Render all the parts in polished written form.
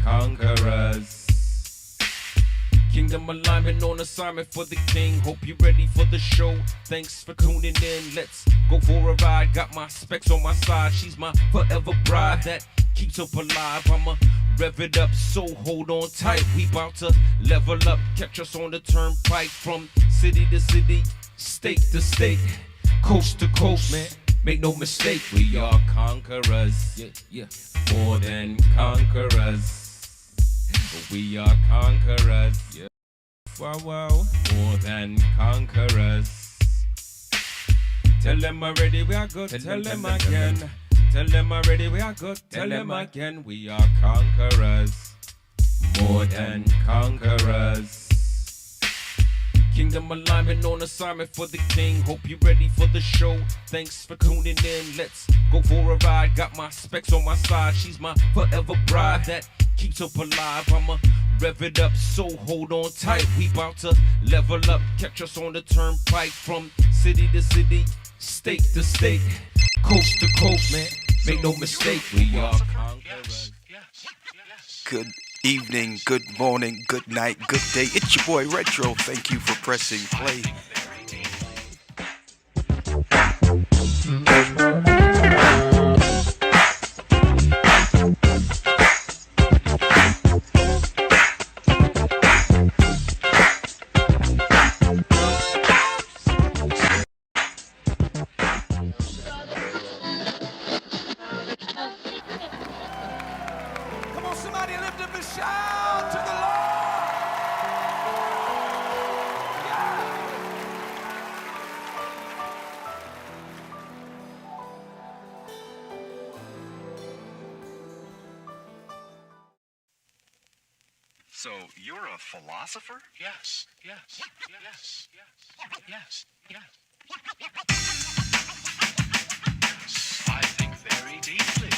conquerors. Kingdom alignment on assignment for the king. Hope you're ready for the show. Thanks for tuning in. Let's go for a ride. Got my specs on my side. She's my forever bride that keeps hope alive. I'ma rev it up, so hold on tight. We bout to level up. Catch us on the turnpike from city to city, state to state, coast to coast. Man, make no mistake, we are conquerors. Yeah. More than conquerors. We are conquerors. Yeah. Wow. More than conquerors. Tell them already we are good. Tell them again. Tell them already we are good. Tell them again. We are conquerors. More than conquerors. Kingdom alignment on assignment for the king. Hope you're ready for the show. Thanks for tuning in. Let's go for a ride. Got my specs on my side. She's my forever bride that keeps hope alive. I'ma rev it up, so hold on tight. We bout to level up. Catch us on the turnpike from city to city, state to state, coast to coast. Man, make no mistake, we are conquerors. Good evening, good morning, good night, good day. It's your boy Retro. Thank you for pressing play. So you're a philosopher? Yes. I think very deeply.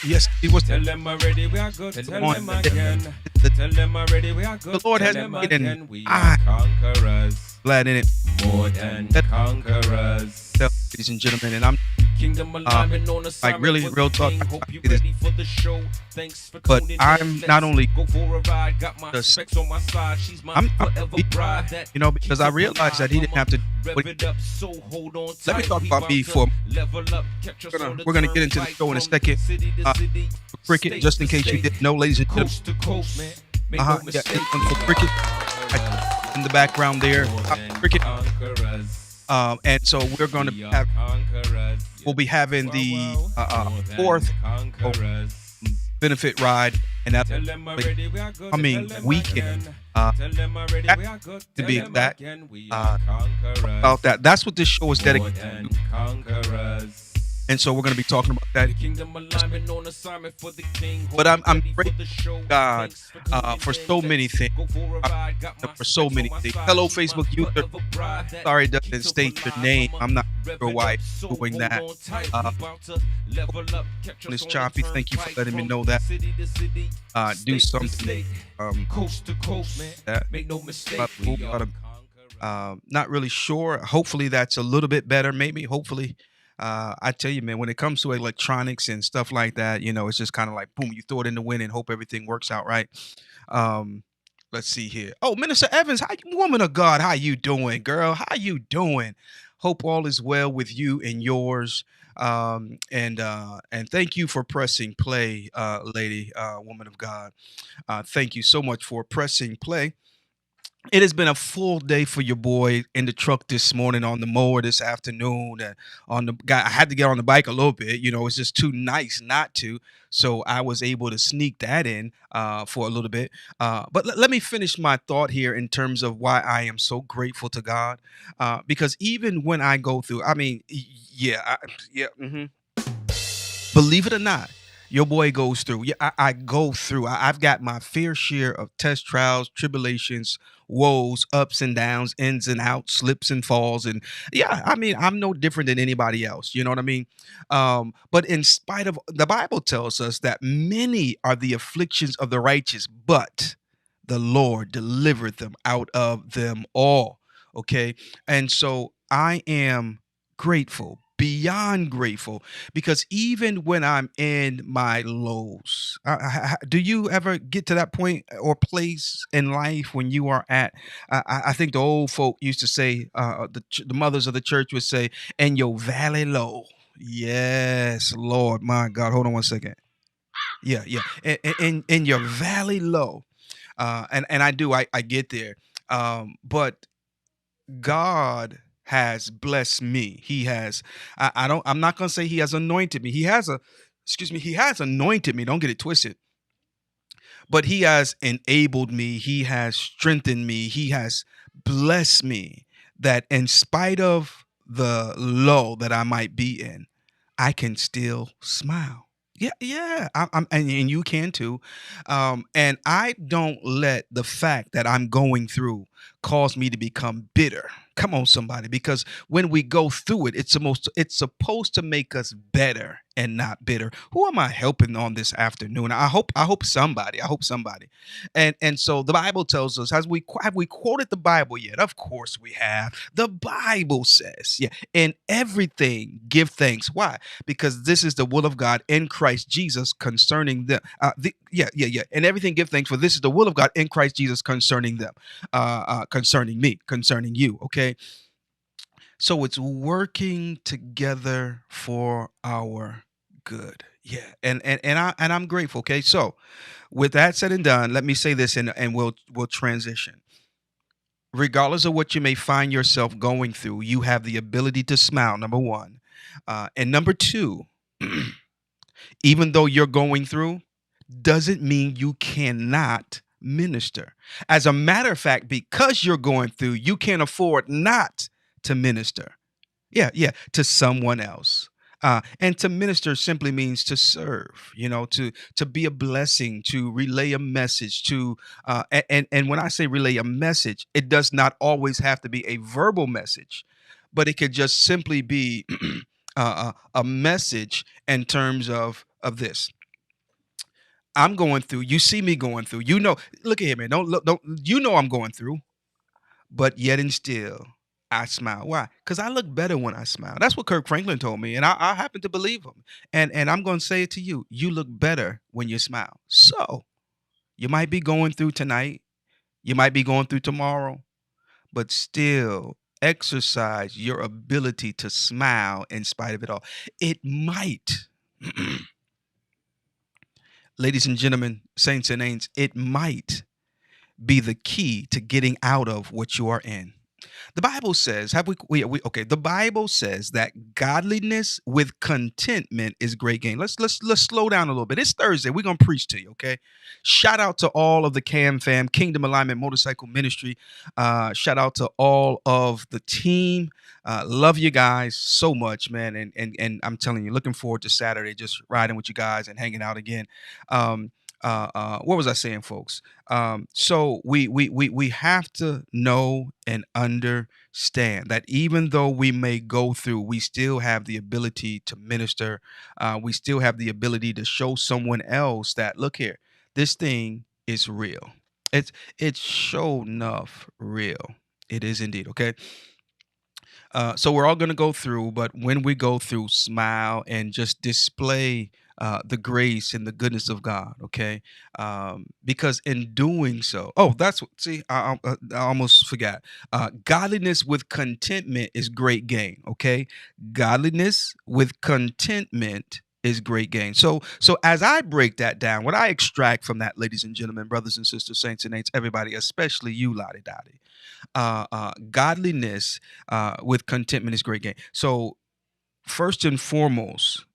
Yes, he was. Tell them already we are good. Tell them again. Tell them already we are good. The Lord has made it, and we are conquerors. Glad in it. More than conquerors. Ladies and gentlemen, and I'm Kingdom alignment on like really real talk. Hope you ready for the show. Thanks for But tuning I'm in. not only go for a ride. Got my just- specs on my side. She's my I'm forever bride that you know, because I realized that he didn't have to. rev it up, so hold on Let me tight. talk We about bout me to for. level up. Catch us on the We're gonna get into the turnpike show in a from second. city to city, Cricket, state just in to case you state, didn't know, ladies and gentlemen. coast to coast, man. Make Yeah, no mistake, it's for Cricket in the background there. Cricket. And so we're going to have. We'll be having the fourth benefit ride, and that's coming weekend. To be exact, about that. That's what this show is dedicated to. And so we're going to be talking about that. But I'm grateful to God for so many things. For so many things. Hello, Facebook user. Sorry, it doesn't state your name. I'm not sure why it's doing that. Miss Choppy, thank you for letting me know that. Do something. Not really sure. Hopefully that's a little bit better. Maybe. Hopefully. I tell you, man, when it comes to electronics and stuff like that, you know, it's just kind of like, boom, you throw it in the wind and hope everything works out right. Let's see here. Oh, Minister Evans, woman of God, how you doing, girl? How you doing? Hope all is well with you and yours. And thank you for pressing play, lady, woman of God. Thank you so much for pressing play. It has been a full day for your boy in the truck this morning, on the mower this afternoon, on the guy. I had to get on the bike a little bit. It's just too nice not to. So I was able to sneak that in for a little bit. But let me finish my thought here in terms of why I am so grateful to God. Because even when I go through, I mean, yeah, yeah. Believe it or not, your boy goes through. Yeah, I go through. I've got my fair share of test trials, tribulations, woes, ups and downs, ins and outs, slips and falls. And yeah, I mean, I'm no different than anybody else. You know what I mean? But in spite of, the Bible tells us that many are the afflictions of the righteous, but the Lord delivered them out of them all. Okay. And so I am grateful, beyond grateful, because even when I'm in my lows, do you ever get to that point or place in life when you are at? I think the old folk used to say, the mothers of the church would say, "In your valley low." Yes, Lord, my God. Hold on one second. Yeah, yeah. In your valley low, and I get there, but God has blessed me. He has. I don't. I'm not gonna say He has anointed me. He has a. Excuse me. He has anointed me. Don't get it twisted. But He has enabled me. He has strengthened me. He has blessed me. That in spite of the low that I might be in, I can still smile. Yeah, yeah, and you can too. And I don't let the fact that I'm going through cause me to become bitter. Come on, somebody, because when we go through it, it's supposed to make us better and not bitter. Who am I helping on this afternoon? I hope somebody. And so the Bible tells us, have we quoted the Bible yet? Of course we have. The Bible says, yeah, in everything give thanks. Why? Because this is the will of God in Christ Jesus concerning them. Yeah. And everything give thanks, for this is the will of God in Christ Jesus concerning them, concerning me, concerning you. Okay. So it's working together for our good. Yeah. And I'm grateful. Okay. So with that said and done, let me say this, and we'll transition. Regardless of what you may find yourself going through, you have the ability to smile, number one. And number two, even though you're going through, doesn't mean you cannot minister. As a matter of fact, because you're going through, you can't afford not to minister. Yeah, yeah, to someone else. And to minister simply means to serve, to be a blessing, to relay a message, and when I say relay a message, it does not always have to be a verbal message, but it could just simply be a message in terms of this. I'm going through. You see me going through. Look at here, man. Don't look. Don't. I'm going through, but yet and still I smile. Why? Because I look better when I smile. That's what Kirk Franklin told me, and I happen to believe him. And I'm going to say it to you. You look better when you smile. So you might be going through tonight. You might be going through tomorrow, but still exercise your ability to smile in spite of it all. It might, ladies and gentlemen, saints and ain'ts, it might be the key to getting out of what you are in. The Bible says, okay, the Bible says that godliness with contentment is great gain. Let's slow down a little bit. It's Thursday. We're gonna preach to you, okay? Shout out to all of the Cam fam, Kingdom Alignment Motorcycle Ministry. Shout out to all of the team. Love you guys so much, man. And I'm telling you, looking forward to Saturday, just riding with you guys and hanging out again. What was I saying, folks? So we have to know and understand that even though we may go through, we still have the ability to minister. We still have the ability to show someone else that, look here, this thing is real. It's show enough real. It is indeed. Okay. So we're all going to go through, but when we go through, smile and just display the grace and the goodness of God. Okay, because in doing so, oh, that's see, I almost forgot. Godliness with contentment is great gain. Okay, godliness with contentment is great gain. So as I break that down, what I extract from that, ladies and gentlemen, brothers and sisters, saints and ain'ts, everybody, especially you, Lottie Dottie, godliness with contentment is great gain. So first and foremost,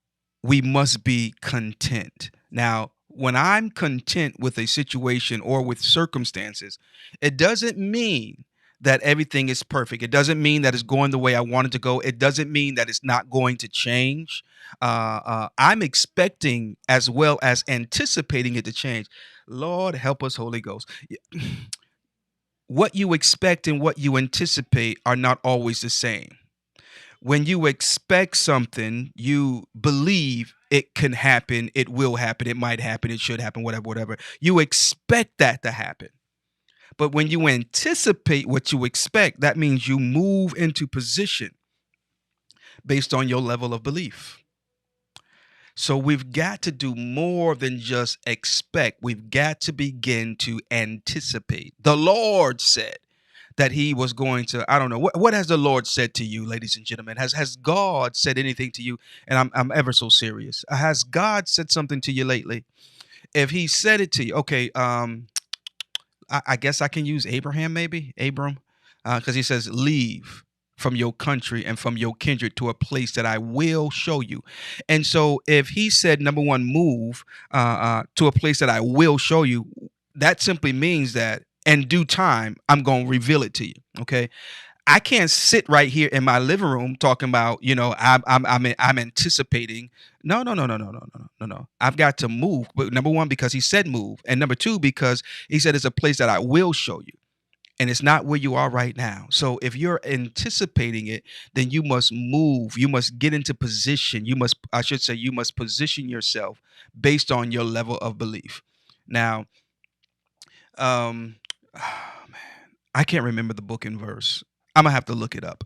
we must be content. Now, when I'm content with a situation or with circumstances, it doesn't mean that everything is perfect. It doesn't mean that it's going the way I want it to go. It doesn't mean that it's not going to change. I'm expecting as well as anticipating it to change. Lord, help us, Holy Ghost. What you expect and what you anticipate are not always the same. When you expect something, you believe it can happen, it will happen, it might happen, it should happen, whatever, whatever. You expect that to happen. But when you anticipate what you expect, that means you move into position based on your level of belief. So we've got to do more than just expect. We've got to begin to anticipate. The Lord said that he was going to, I don't know, what has the Lord said to you, ladies and gentlemen? Has God said anything to you? And I'm ever so serious. Has God said something to you lately? If he said it to you, okay, I guess I can use Abraham, maybe Abram, because he says, leave from your country and from your kindred to a place that I will show you. And so if he said, number one, move to a place that I will show you, that simply means that in due time, I'm going to reveal it to you. Okay. I can't sit right here in my living room talking about, I'm anticipating. No, no, no, no, no, no, no, no, no. I've got to move. But number one, because he said move. And number two, because he said it's a place that I will show you. And it's not where you are right now. So if you're anticipating it, then you must move. You must get into position. You must position yourself based on your level of belief. Now, um, I can't remember the book and verse. I'm gonna have to look it up.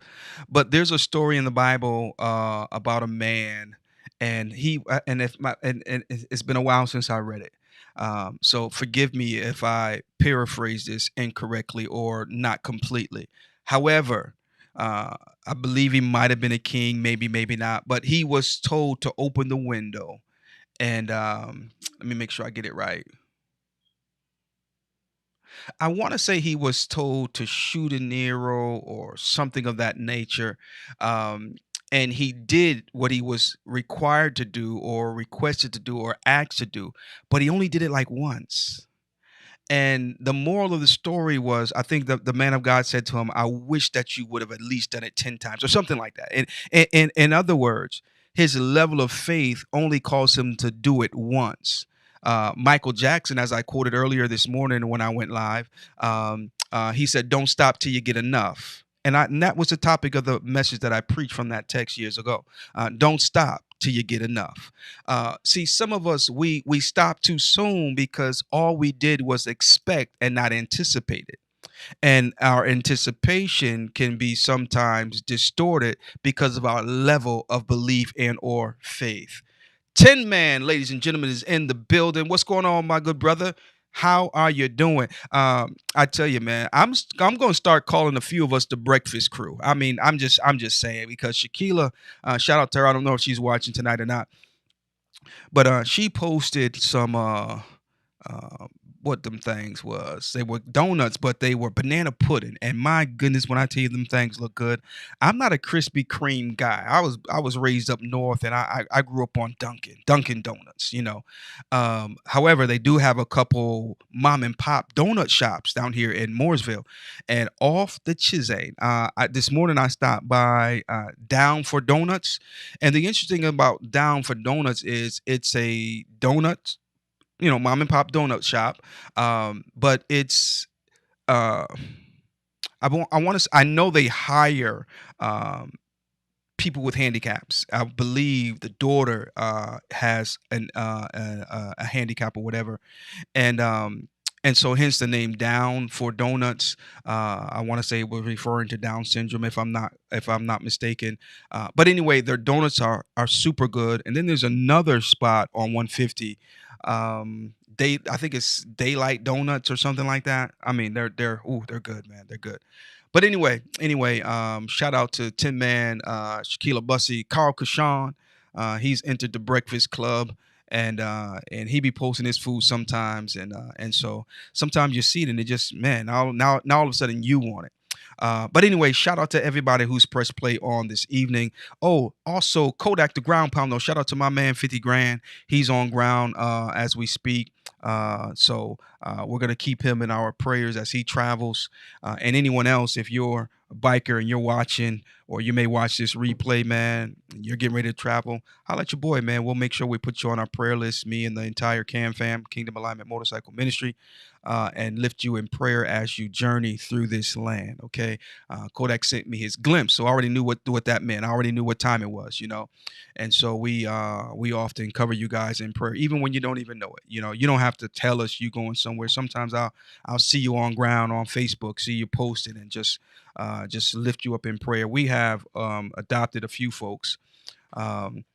But there's a story in the Bible about a man, and it's been a while since I read it. So forgive me if I paraphrase this incorrectly or not completely. However, I believe he might have been a king, maybe, maybe not. But he was told to open the window, and let me make sure I get it right. I want to say he was told to shoot an arrow or something of that nature. Um, and he did what he was required to do or requested to do or asked to do, but he only did it like once. And the moral of the story was, I think the man of God said to him, I wish that you would have at least done it 10 times or something like that. And in other words, his level of faith only caused him to do it once. Michael Jackson, as I quoted earlier this morning when I went live, he said, don't stop till you get enough. And that was the topic of the message that I preached from that text years ago. Don't stop till you get enough. See, some of us, we stop too soon because all we did was expect and not anticipate it. And our anticipation can be sometimes distorted because of our level of belief and or faith. Tin Man, ladies and gentlemen, is in the building. What's going on, my good brother? How are you doing? I tell you, man, I'm going to start calling a few of us the Breakfast Crew. I mean, I'm just saying, because Shaquila, shout out to her. I don't know if she's watching tonight or not, but she posted some uh, what them things was. They were donuts, but they were banana pudding. And my goodness, when I tell you them things look good, I'm not a Krispy Kreme guy. I was raised up north, and I grew up on Dunkin' Donuts. However, they do have a couple mom and pop donut shops down here in Mooresville, and off the Chisane. This morning I stopped by Down for Donuts, and the interesting thing about Down for Donuts is it's a donut, mom and pop donut shop. But it's uh I know they hire people with handicaps. I believe the daughter has a handicap or whatever, and And so hence the name Down for Donuts. I want to say it was referring to Down syndrome, if I'm not mistaken. But anyway, their donuts are super good. And then there's another spot on 150. I think it's Daylight Donuts or something like that. I mean, they're good, man. They're good. But anyway, shout out to Tin Man, Shaquila Bussy, Carl Kashan. He's entered the Breakfast Club, and he be posting his food sometimes, and so sometimes you see it and it just, man, now all of a sudden you want it. But anyway, shout out to everybody who's pressed play on this evening. Oh, also Kodak the Ground Pounder. Shout out to my man 50 Grand. He's on ground as we speak. So we're gonna keep him in our prayers as he travels. And anyone else, if you're a biker and you're watching, or you may watch this replay, man, and you're getting ready to travel, holla at your boy, man. We'll make sure we put you on our prayer list, me and the entire Cam fam, Kingdom Alignment Motorcycle Ministry, and lift you in prayer as you journey through this land. Okay. Kodak sent me his glimpse, so I already knew what that meant. I already knew what time it was, and so we often cover you guys in prayer, even when you don't even know it. You don't have to tell us you going somewhere. Sometimes I'll see you on ground on Facebook, see you posted, and just lift you up in prayer. We have adopted a few folks, um,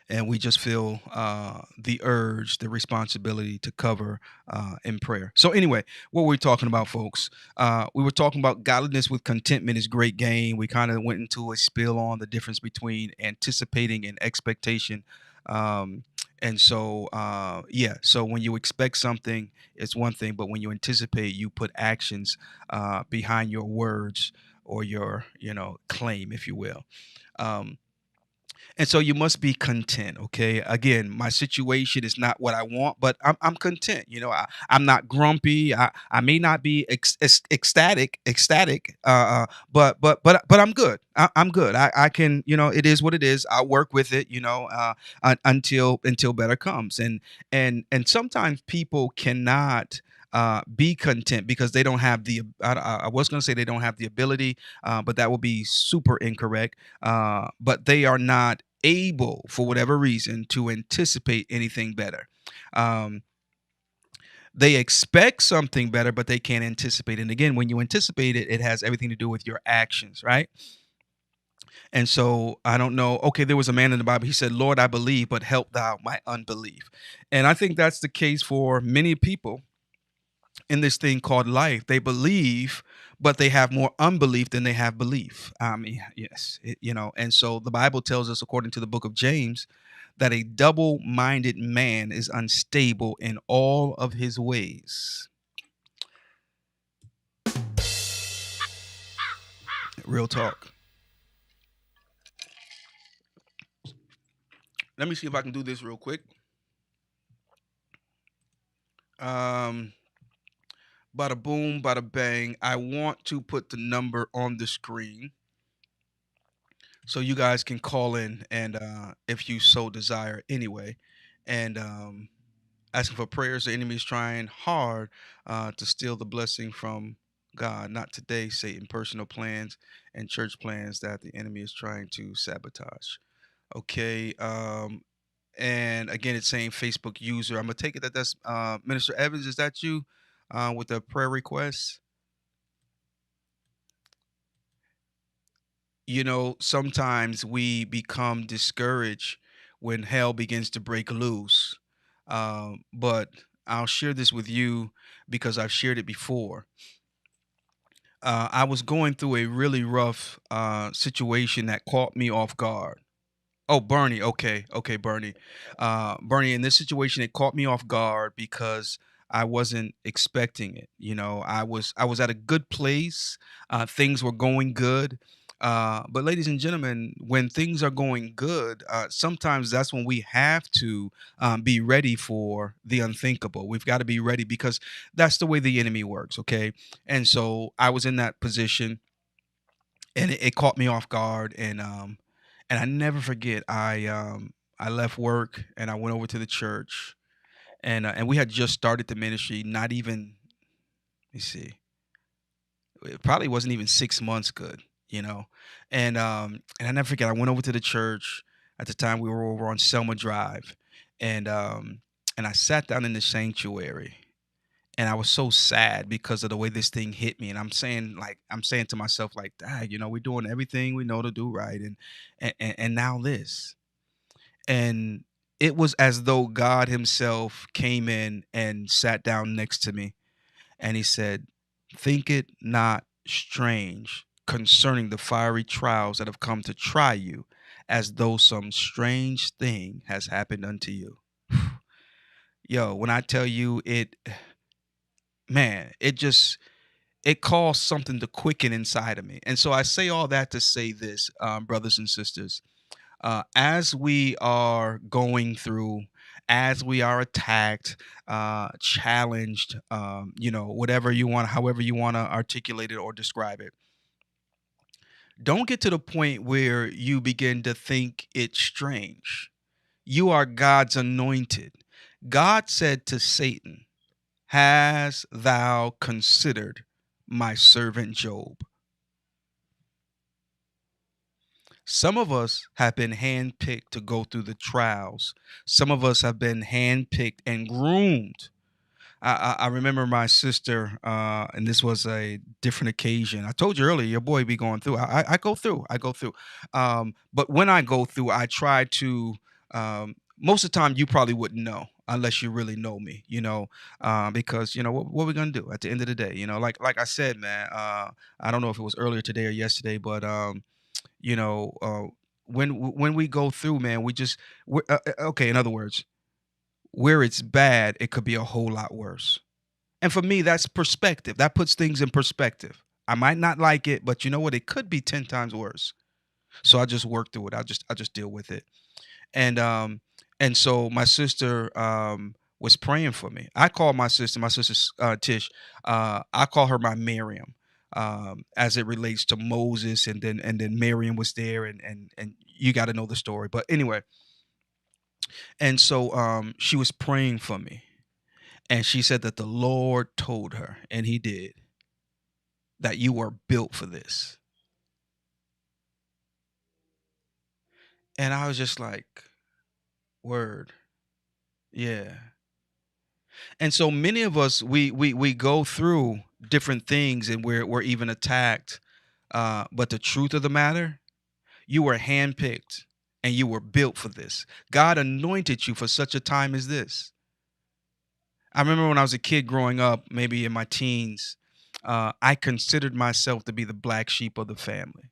and we just feel the urge, the responsibility to cover in prayer. So anyway, what were we talking about, folks? We were talking about godliness with contentment is great gain. We kind of went into a spill on the difference between anticipating and expectation. And so, yeah, so when you expect something, it's one thing, but when you anticipate, you put actions behind your words or your, claim, if you will. Um, and so you must be content. Okay. Again, my situation is not what I want, but I'm content. I'm not grumpy. I may not be ecstatic. But I'm good. I'm good. I can, it is what it is. I work with it, until better comes. And sometimes people cannot be content because they don't have I was going to say they don't have the ability, but that would be super incorrect. But they are not able, for whatever reason, to anticipate anything better. Um, they expect something better, but they can't anticipate. And again, when you anticipate it, it has everything to do with your actions, right? And so I don't know. Okay, there was a man in the Bible. He said, "Lord, I believe, but help thou my unbelief." And I think that's the case for many people in this thing called life. They believe, but they have more unbelief than they have belief. I mean, yes, and so the Bible tells us, according to the book of James, that a double-minded man is unstable in all of his ways. Real talk. Let me see if I can do this real quick. Um, Bada boom, bada bang. I want to put the number on the screen so you guys can call in, and if you so desire anyway. And asking for prayers. The enemy is trying hard to steal the blessing from God. Not today, Satan. Personal plans and church plans that the enemy is trying to sabotage. Okay. And again, it's saying Facebook user. I'm gonna take it that that's Minister Evans. Is that you with the prayer request? Sometimes we become discouraged when hell begins to break loose. But I'll share this with you because I've shared it before. I was going through a really rough situation that caught me off guard. Oh, Bernie. Okay, Bernie. Bernie, in this situation, it caught me off guard because I wasn't expecting it. I was at a good place. Things were going good. But ladies and gentlemen, when things are going good, sometimes that's when we have to be ready for the unthinkable. We've got to be ready because that's the way the enemy works. Okay. And so I was in that position, and it caught me off guard. And I never forget. I left work and I went over to the church, and we had just started the ministry. Not even, let me see, it probably wasn't even 6 months good, and I never forget. I went over to the church. At the time, we were over on Selma Drive, and I sat down in the sanctuary, and I was so sad because of the way this thing hit me. And I'm saying to myself, like, Dad, we're doing everything we know to do right, and now this. And it was as though God Himself came in and sat down next to me, and He said, "Think it not strange concerning the fiery trials that have come to try you, as though some strange thing has happened unto you." Yo, when I tell you it, man, it caused something to quicken inside of me. And so I say all that to say this, brothers and sisters, as we are going through, as we are attacked, challenged, whatever you want, however you want to articulate it or describe it, don't get to the point where you begin to think it's strange. You are God's anointed. God said to Satan, "Has thou considered my servant Job?" Some of us have been handpicked to go through the trials. Some of us have been handpicked and groomed. I remember my sister, and this was a different occasion. I told you earlier, your boy be going through. I go through. I go through. But when I go through, I try to. Most of the time, you probably wouldn't know unless you really know me. Because what we gonna do at the end of the day. Like I said, man. I don't know if it was earlier today or yesterday, but you know, when we go through, man, okay. In other words, where it's bad, it could be a whole lot worse. And for me, that's perspective. That puts things in perspective. I might not like it, but you know what? It could be 10 times worse. So I just work through it. I just deal with it. And so my sister was praying for me. I call my sister Tish. I call her my Miriam. As it relates to Moses, and then Miriam was there, and you got to know the story. But anyway, and so she was praying for me, and she said that the Lord told her, and He did, that you are built for this. And I was just like, word, yeah. And so many of us, we go through different things, and we're even attacked. But the truth of the matter, you were handpicked and you were built for this. God anointed you for such a time as this. I remember when I was a kid growing up, maybe in my teens, I considered myself to be the black sheep of the family,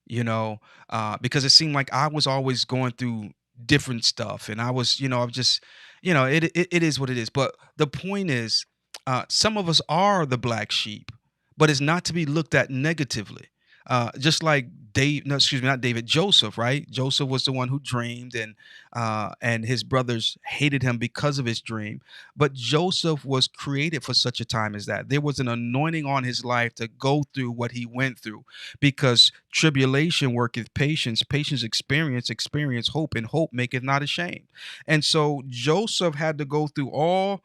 because it seemed like I was always going through different stuff. And I was, I'm just, it is what it is. But the point is, some of us are the black sheep, but it's not to be looked at negatively. Just like Dave, no, excuse me, not David, Joseph, right? Joseph was the one who dreamed, and his brothers hated him because of his dream. But Joseph was created for such a time as that. There was an anointing on his life to go through what he went through, because tribulation worketh patience, patience experience hope, and hope maketh not ashamed. And so Joseph had to go through all,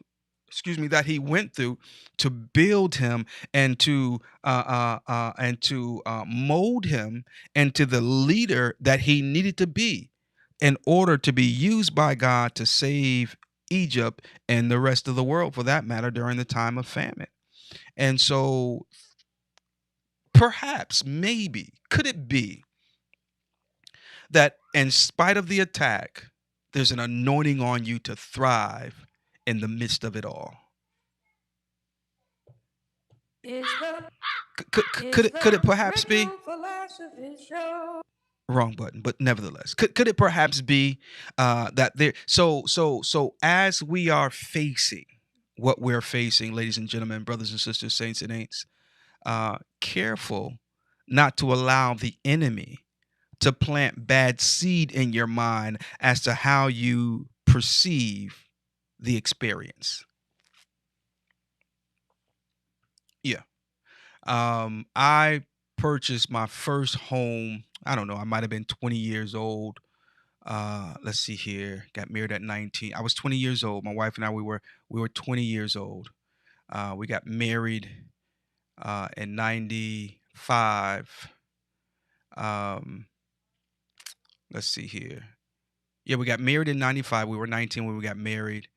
that he went through to build him, and to mold him into the leader that he needed to be, in order to be used by God to save Egypt and the rest of the world, for that matter, during the time of famine. And so perhaps, maybe, could it be that in spite of the attack, there's an anointing on you to thrive in the midst of it all? Could it perhaps be? Wrong button, but nevertheless, could it perhaps be that there? So as we are facing what we're facing, ladies and gentlemen, brothers and sisters, saints and ain'ts, careful not to allow the enemy to plant bad seed in your mind as to how you perceive the experience. Yeah. I purchased my first home. I don't know. I might have been 20 years old. Let's see here. Got married at 19. I was 20 years old. My wife and I, we were 20 years old. We got married in 95. Um, let's see here. Yeah, we got married in 95. We were 19 when we got married.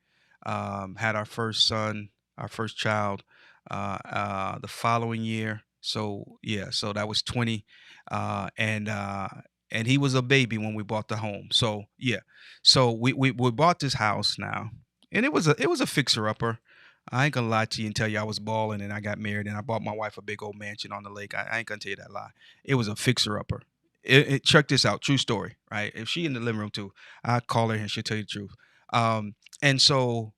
Had our first son our first child the following year. So yeah, so that was 20, uh, and uh, and he was a baby when we bought the home. So yeah, so we bought this house now, and it was a fixer upper. I ain't gonna lie to you and tell you I was balling and I got married and I bought my wife a big old mansion on the lake. I ain't gonna tell you that lie. It was a fixer upper. Check this out, true story, right? If she in the living room too, I call her and she'll tell you the truth. And so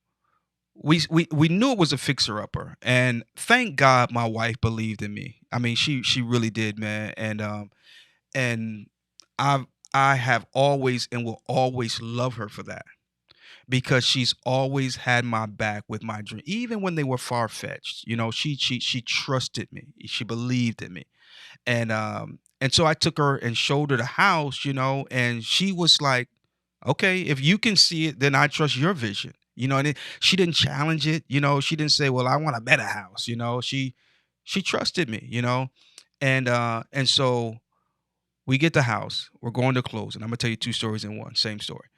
we knew it was a fixer upper, and thank God my wife believed in me. I mean, she really did, man. And I I have always and will always love her for that because she's always had my back with my dream, even when they were far fetched. You know, she trusted me, she believed in me, and so I took her and showed her the house, and she was like, okay, if you can see it, then I trust your vision. And she didn't challenge it. She didn't say, well, I want a better house. She trusted me. And so we get the house. We're going to close, and I'm gonna tell you two stories in one, same story,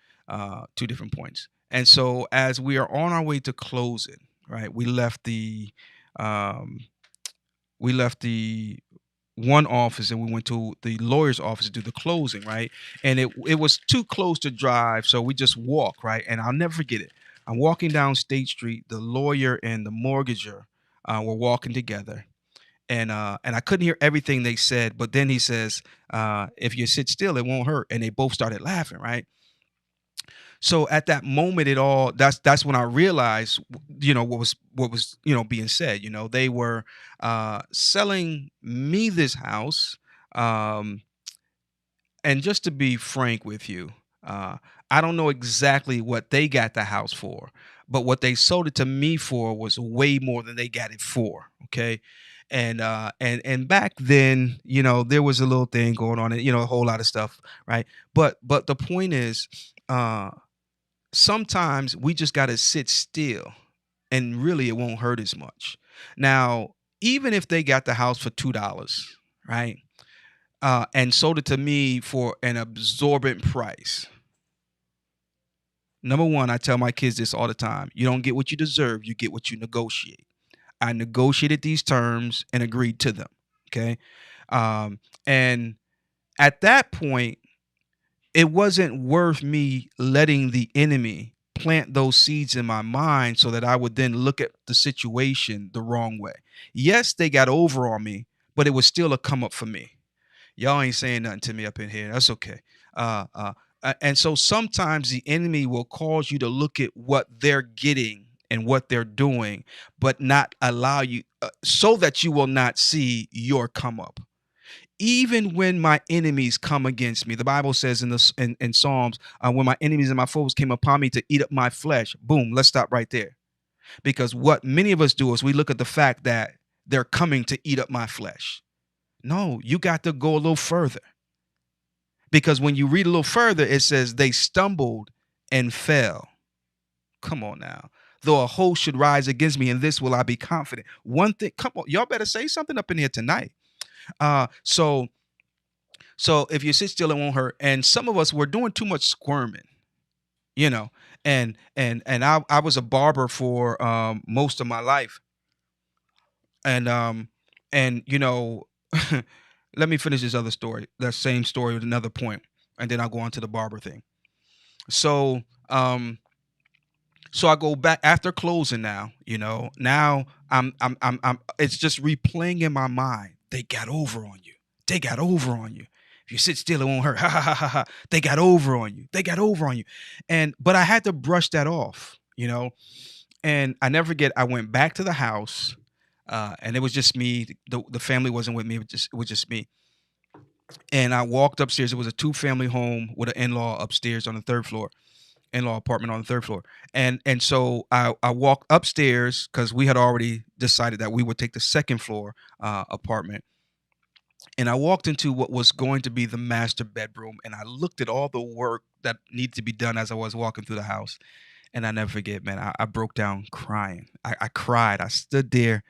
two different points. And so as we are on our way to closing, right, um, we left the one office and we went to the lawyer's office to do the closing, right? And it was too close to drive, so we just walked, right? And I'll never forget it. I'm walking down State Street. The lawyer and the mortgager were walking together, and I couldn't hear everything they said. But then he says, "If you sit still, it won't hurt." And they both started laughing, right? So at that moment, that's when I realized, what was being said. They were selling me this house, um, and just to be frank with you, uh, I don't know exactly what they got the house for, but what they sold it to me for was way more than they got it for. Okay. And back then, there was a little thing going on, and a whole lot of stuff, right? But the point is, uh, sometimes we just got to sit still, and really it won't hurt as much. Now, even if they got the house for $2, right, and sold it to me for an absorbent price. Number one, I tell my kids this all the time: you don't get what you deserve, you get what you negotiate. I negotiated these terms and agreed to them. Okay. And at that point, it wasn't worth me letting the enemy plant those seeds in my mind so that I would then look at the situation the wrong way. Yes, they got over on me, but it was still a come up for me. Y'all ain't saying nothing to me up in here. That's okay. And so sometimes the enemy will cause you to look at what they're getting and what they're doing, but not allow you, so that you will not see your come up. Even when my enemies come against me, the Bible says in Psalms, when my enemies and my foes came upon me to eat up my flesh. Boom, let's stop right there. Because what many of us do is we look at the fact that they're coming to eat up my flesh. No, you got to go a little further. Because when you read a little further, it says they stumbled and fell. Come on now. Though a host should rise against me, in this will I be confident. One thing, come on, y'all better say something up in here tonight. So if you sit still, it won't hurt. And some of us were doing too much squirming, you know. And I was a barber for most of my life, and let me finish this other story. That same story with another point, and then I'll go on to the barber thing. So so I go back after closing now. Now I'm it's just replaying in my mind. They got over on you. They got over on you. If you sit still, it won't hurt. Ha ha ha ha ha. They got over on you. They got over on you. But I had to brush that off. And I never forget, I went back to the house, and it was just me. The family wasn't with me. It was just me. And I walked upstairs. It was a two-family home with an in-law upstairs on the third floor, in-law apartment on the third floor. And so I walked upstairs because we had already decided that we would take the second floor apartment. And I walked into what was going to be the master bedroom, and I looked at all the work that needed to be done as I was walking through the house. And I never forget, man, I broke down crying. I cried. I stood there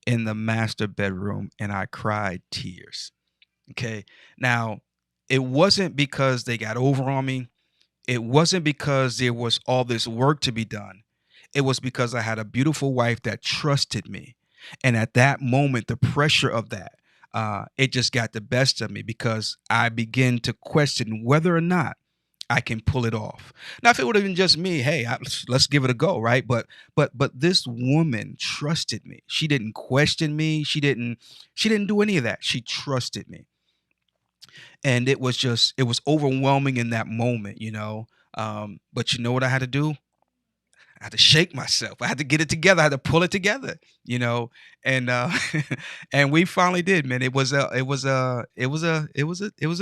in the master bedroom and I cried tears. Okay. Now, it wasn't because they got over on me. It wasn't because there was all this work to be done. it was because I had a beautiful wife that trusted me. And at that moment, the pressure of that, it just got the best of me because I began to question whether or not I can pull it off. Now, if it would have been just me, hey, let's give it a go, right? But this woman trusted me. She didn't question me. She didn't do any of that. She trusted me, and it was overwhelming in that moment, you know. But you know what I had to do? I had to shake myself. I had to get it together. I had to pull it together, you know. And and we finally did, man. It was an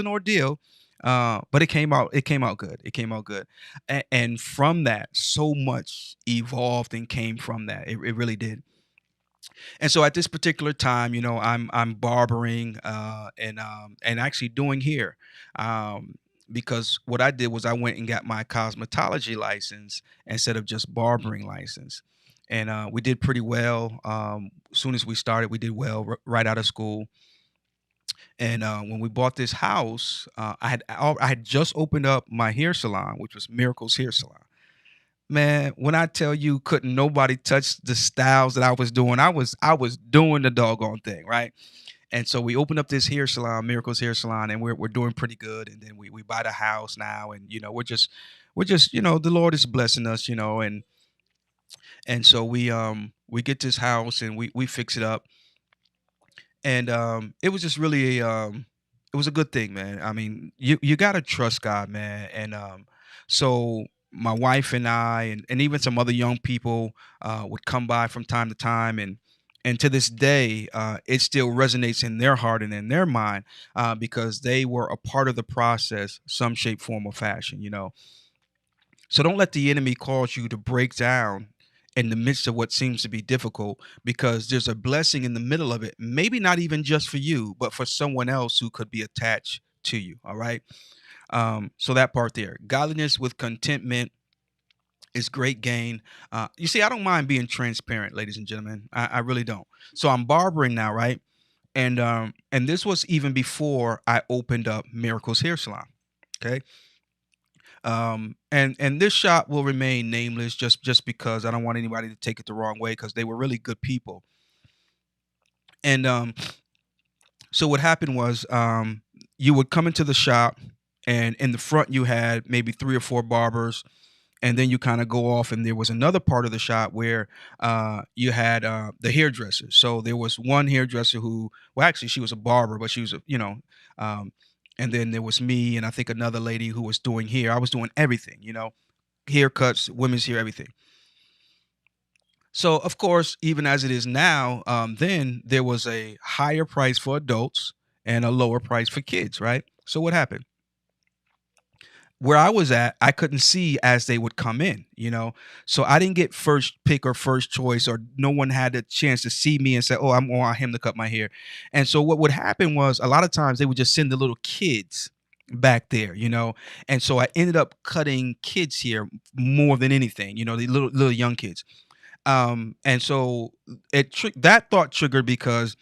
ordeal. But it came out good. It came out good. And from that, so much evolved and came from that. It really did. And so at this particular time, you know, I'm barbering and actually doing hair. Um, because what I did was I went and got my cosmetology license instead of just barbering license. And we did pretty well. As soon as we started, we did well right out of school. And when we bought this house, I had just opened up my hair salon, which was Miracles Hair Salon. Man, when I tell you couldn't nobody touch the styles that I was doing, I was doing the doggone thing, right? And so we opened up this hair salon, Miracles Hair Salon, and we're doing pretty good. And then we buy the house now, and you know we're just you know the Lord is blessing us, you know, and so we get this house and we fix it up, and it was just really it was a good thing, man. I mean, you got to trust God, man. And so my wife and I and even some other young people would come by from time to time, and to this day it still resonates in their heart and in their mind because they were a part of the process, some shape, form, or fashion, you know. So don't let the enemy cause you to break down in the midst of what seems to be difficult, because there's a blessing in the middle of it. Maybe not even just for you, but for someone else who could be attached to you. All right. So that part there, godliness with contentment is great gain. You see, I don't mind being transparent, ladies and gentlemen. I really don't. So I'm barbering now, right? And this was even before I opened up Miracles Hair Salon. Okay. And this shop will remain nameless just because I don't want anybody to take it the wrong way, because they were really good people. And so what happened was you would come into the shop, and in the front you had maybe three or four barbers, and then you kind of go off, and there was another part of the shop where you had the hairdressers. So there was one hairdresser who, well, actually she was a barber, but she was a, you know, um, and then there was me, and I think another lady who was doing hair. I was doing everything, you know, haircuts, women's hair, everything. So of course, even as it is now, then there was a higher price for adults and a lower price for kids, right? So what happened? Where I was at, I couldn't see as they would come in, you know. So I didn't get first pick or first choice, or no one had a chance to see me and say, "Oh, I want him to cut my hair." And so what would happen was a lot of times they would just send the little kids back there, you know. And so I ended up cutting kids here more than anything, you know, the little young kids. And so that thought triggered because,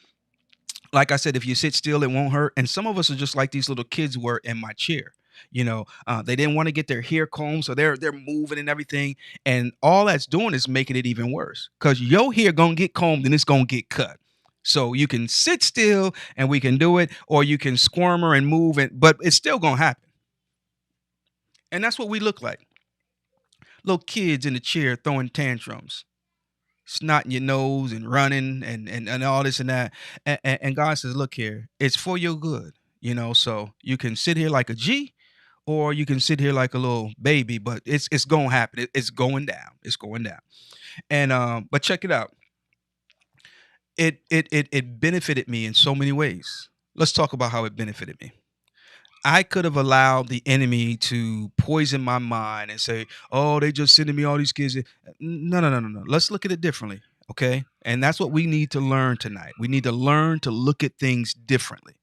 like I said, if you sit still, it won't hurt. And some of us are just like these little kids were in my chair. You know, they didn't want to get their hair combed, so they're moving and everything, and all that's doing is making it even worse. Cause your hair gonna get combed and it's gonna get cut. So you can sit still and we can do it, or you can squirm and move, but it's still gonna happen. And that's what we look like, little kids in the chair throwing tantrums, snotting your nose and running and all this and that. And God says, look here, it's for your good, you know. So you can sit here like a G, or you can sit here like a little baby, but it's gonna happen. It's going down. It's going down. And but check it out. It benefited me in so many ways. Let's talk about how it benefited me. I could have allowed the enemy to poison my mind and say, "Oh, they just sending me all these kids." No, no, no, no, no. Let's look at it differently, okay? And that's what we need to learn tonight. We need to learn to look at things differently.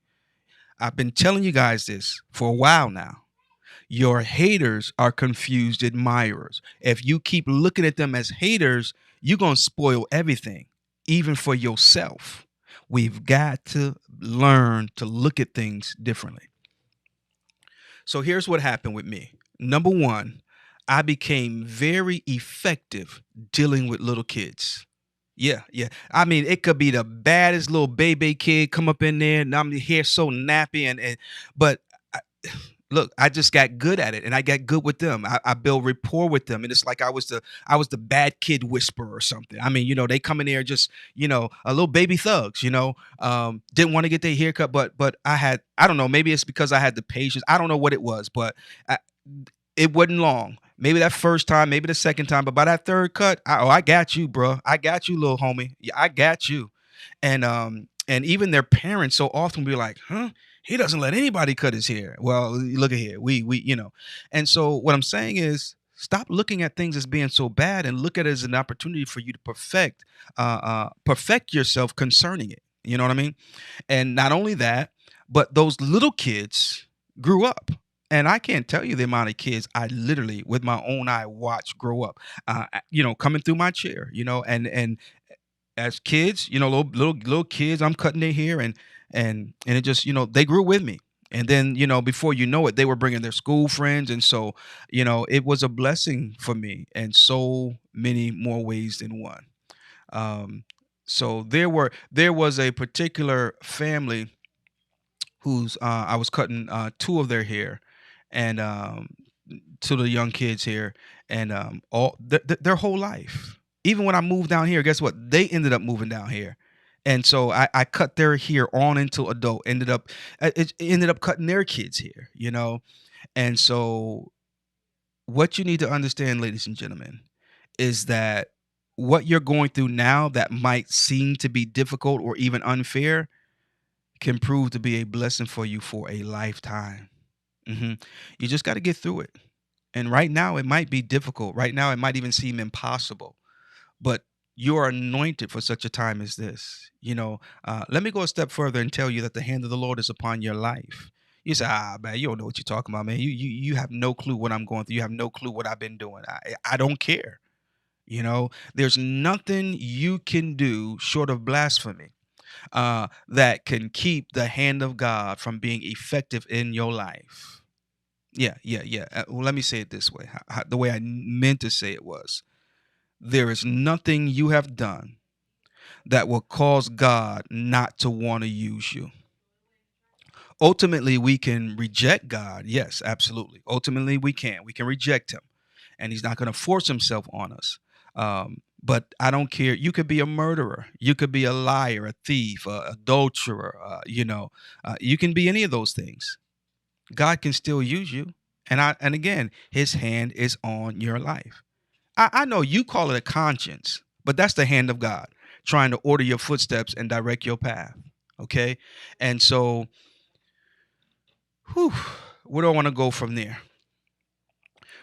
I've been telling you guys this for a while now. Your haters are confused admirers. If you keep looking at them as haters, you're going to spoil everything, even for yourself. We've got to learn to look at things differently. So here's what happened with me. Number one, I became very effective dealing with little kids. Yeah, yeah. I mean, it could be the baddest little baby kid come up in there, and I'm here so nappy, but I, look, I just got good at it, and I got good with them. I built rapport with them, and it's like I was the bad kid whisperer or something. I mean, they come in there just a little baby thugs. Didn't want to get their haircut, but I don't know, maybe it's because I had the patience. I don't know what it was, but I, it wasn't long. Maybe that first time, maybe the second time, but by that third cut, I got you, bro. I got you, little homie. Yeah, I got you. And even their parents so often be like, huh? He doesn't let anybody cut his hair. Well, look at here. We. And so what I'm saying is stop looking at things as being so bad and look at it as an opportunity for you to perfect yourself concerning it. You know what I mean? And not only that, but those little kids grew up. And I can't tell you the amount of kids I literally, with my own eye, watched grow up. Coming through my chair. And as kids, little kids, I'm cutting their hair, and it just, they grew with me. And then, before you know it, they were bringing their school friends, and so, it was a blessing for me in so many more ways than one. Um, so there was a particular family who's I was cutting two of their hair, and to the young kids here, and all their whole life. Even when I moved down here, guess what? They ended up moving down here, and so I cut their hair on until adult. It ended up cutting their kids here, and so what you need to understand, ladies and gentlemen, is that what you're going through now that might seem to be difficult or even unfair can prove to be a blessing for you for a lifetime. hmm You just got to get through it. And right now, it might be difficult. Right now, it might even seem impossible. But you're anointed for such a time as this. Let me go a step further and tell you that the hand of the Lord is upon your life. You say, man, you don't know what you're talking about, man. You have no clue what I'm going through. You have no clue what I've been doing. I don't care. There's nothing you can do short of blasphemy that can keep the hand of God from being effective in your life. Yeah, yeah, yeah. Well, let me say it this way. The way I meant to say it was, there is nothing you have done that will cause God not to want to use you. Ultimately, we can reject God. Yes, absolutely. Ultimately, we can. We can reject him, and he's not going to force himself on us. But I don't care. You could be a murderer. You could be a liar, a thief, a adulterer. You can be any of those things. God can still use you. And again, his hand is on your life. I know you call it a conscience, but that's the hand of God trying to order your footsteps and direct your path. Okay. And so, where do I want to go from there?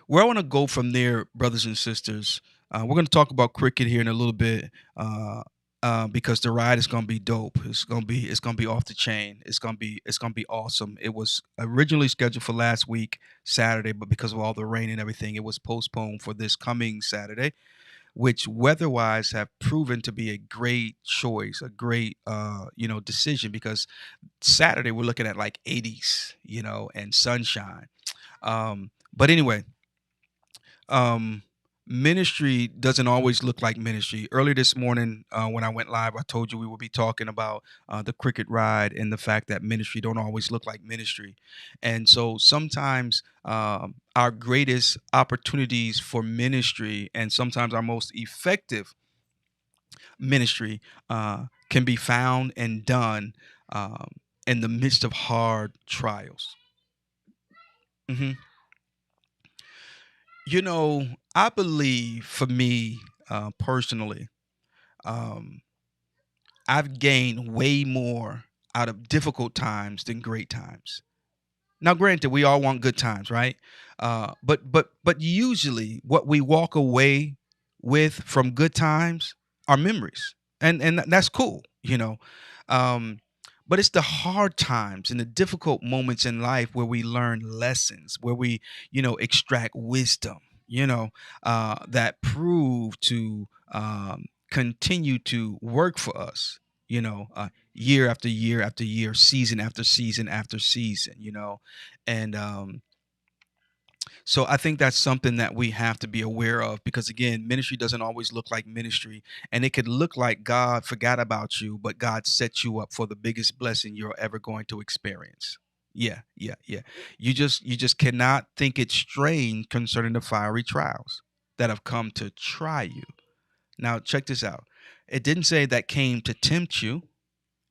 Where I want to go from there, brothers and sisters, we're going to talk about cricket here in a little bit, because the ride is going to be dope. It's going to be off the chain. It's going to be awesome. It was originally scheduled for last week Saturday, but because of all the rain and everything, it was postponed for this coming Saturday, which weather-wise have proven to be a great choice, a great decision, because Saturday we're looking at like 80s, and sunshine. But anyway, um, ministry doesn't always look like ministry. Earlier this morning, when I went live, I told you we would be talking about the cricket ride and the fact that ministry don't always look like ministry. And so sometimes our greatest opportunities for ministry and sometimes our most effective ministry can be found and done um, in the midst of hard trials. hmm I believe for me personally, um, I've gained way more out of difficult times than great times. Now, granted, we all want good times, right? But usually, what we walk away with from good times are memories, and that's cool, Um, but it's the hard times and the difficult moments in life where we learn lessons, where we, extract wisdom, that prove to continue to work for us, year after year after year, season after season after season, and So I think that's something that we have to be aware of because again, ministry doesn't always look like ministry, and it could look like God forgot about you, but God set you up for the biggest blessing you're ever going to experience. Yeah, yeah, yeah. You just cannot think it strange concerning the fiery trials that have come to try you. Now check this out. It didn't say that came to tempt you.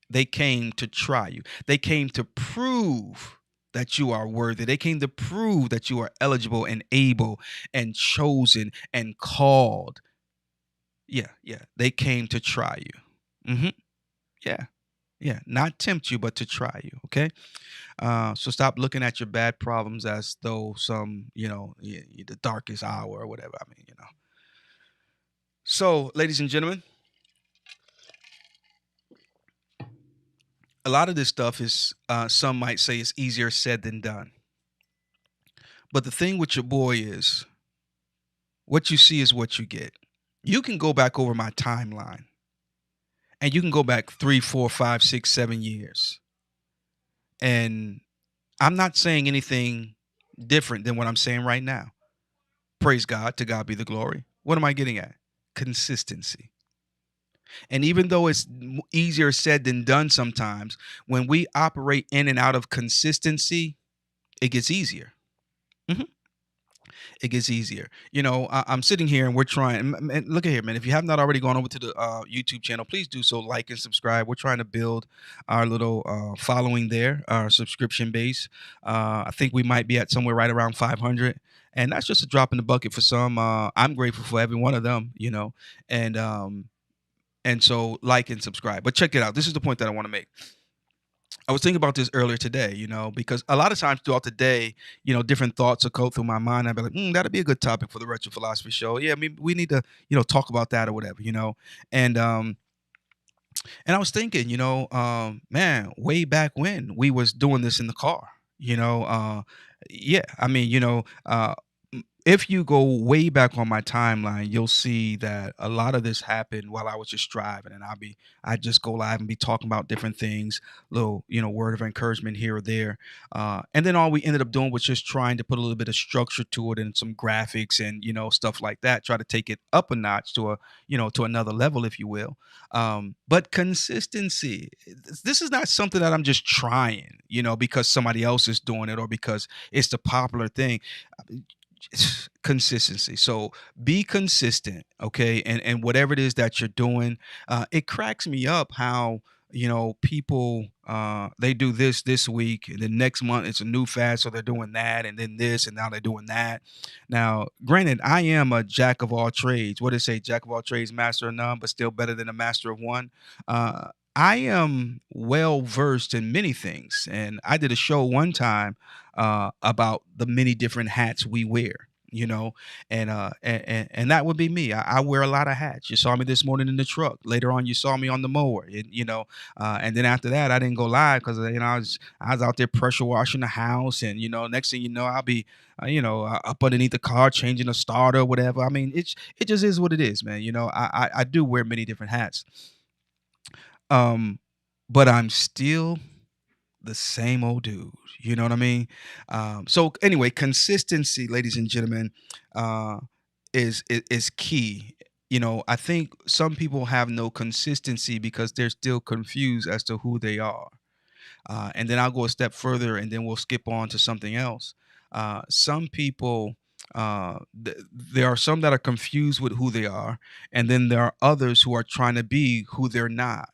They came to try you. They came to prove that you are worthy. They came to prove that you are eligible and able and chosen and called. Yeah, yeah. They came to try you. Yeah, yeah. Not tempt you, but to try you. Okay. So stop looking at your bad problems as though some, the darkest hour or whatever. I mean. So, ladies and gentlemen, a lot of this stuff is, some might say, it's easier said than done. But the thing with your boy is what you see is what you get. You can go back over my timeline and you can go back 3, 4, 5, 6, 7 years. And I'm not saying anything different than what I'm saying right now. Praise God. To God be the glory. What am I getting at? Consistency. And even though it's easier said than done sometimes, when we operate in and out of consistency, it gets easier. Mhm. It gets easier. I'm sitting here and we're trying. Look at here, man. If you have not already gone over to the YouTube channel, please do so. Like and subscribe. We're trying to build our little following there, our subscription base. I think we might be at somewhere right around 500. And that's just a drop in the bucket for some. I'm grateful for every one of them. And so like and subscribe. But check it out. This is the point that I want to make. I was thinking about this earlier today, because a lot of times throughout the day, different thoughts will go through my mind. I'd be like, that'd be a good topic for the Retro Philosophy Show. Yeah, I mean, we need to, talk about that or whatever. And and I was thinking, man, way back when we was doing this in the car, yeah, I mean, if you go way back on my timeline, you'll see that a lot of this happened while I was just driving, and I just go live and be talking about different things, little word of encouragement here or there, and then all we ended up doing was just trying to put a little bit of structure to it and some graphics and stuff like that, try to take it up a notch to a to another level, if you will. But consistency, this is not something that I'm just trying, because somebody else is doing it or because it's the popular thing. Consistency. So be consistent, okay? And whatever it is that you're doing, it cracks me up how people they do this week and then next month it's a new fad, so they're doing that and then this and now they're doing that. Now, granted, I am a jack of all trades. What did it say? Jack of all trades, master of none, but still better than a master of one. I am well versed in many things, and I did a show one time about the many different hats we wear. And that would be me. I wear a lot of hats. You saw me this morning in the truck. Later on, you saw me on the mower. And then after that, I didn't go live because I was out there pressure washing the house, and next thing you know, I'll be up underneath the car changing a starter or whatever. I mean, it just is what it is, man. I do wear many different hats. But I'm still the same old dude. You know what I mean? So anyway, consistency, ladies and gentlemen, uh, is key. I think some people have no consistency because they're still confused as to who they are. And then I'll go a step further, and then we'll skip on to something else. Some people, there are some that are confused with who they are, and then there are others who are trying to be who they're not.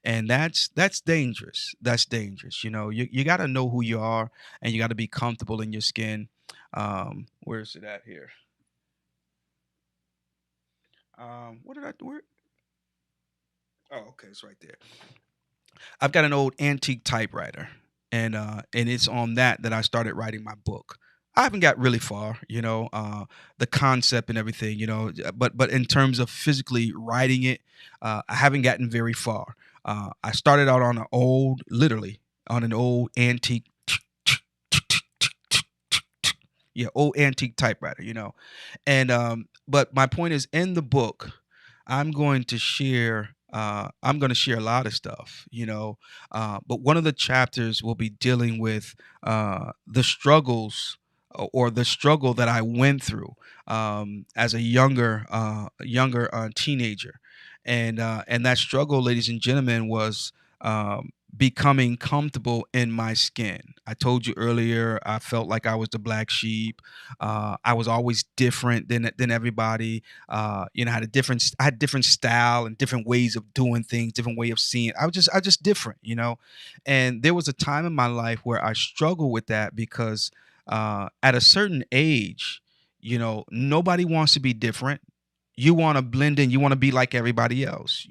And that's dangerous. That's dangerous. You got to know who you are, and you got to be comfortable in your skin. Where's it at here? What did I do? Oh, okay, it's right there. I've got an old antique typewriter, and it's on that I started writing my book. I haven't got really far, the concept and everything, but in terms of physically writing it, I haven't gotten very far. I started out on literally on an old antique, yeah, old antique typewriter, and but my point is, in the book, I'm going to share a lot of stuff, but one of the chapters will be dealing with the struggles or the struggle that I went through as a younger teenager, and that struggle, ladies and gentlemen, was becoming comfortable in my skin. I told you earlier, I felt like I was the black sheep. I was always different than everybody. I had different style and different ways of doing things, different way of seeing. I was just different, And there was a time in my life where I struggled with that because at a certain age, nobody wants to be different. You want to blend in, you want to be like everybody else.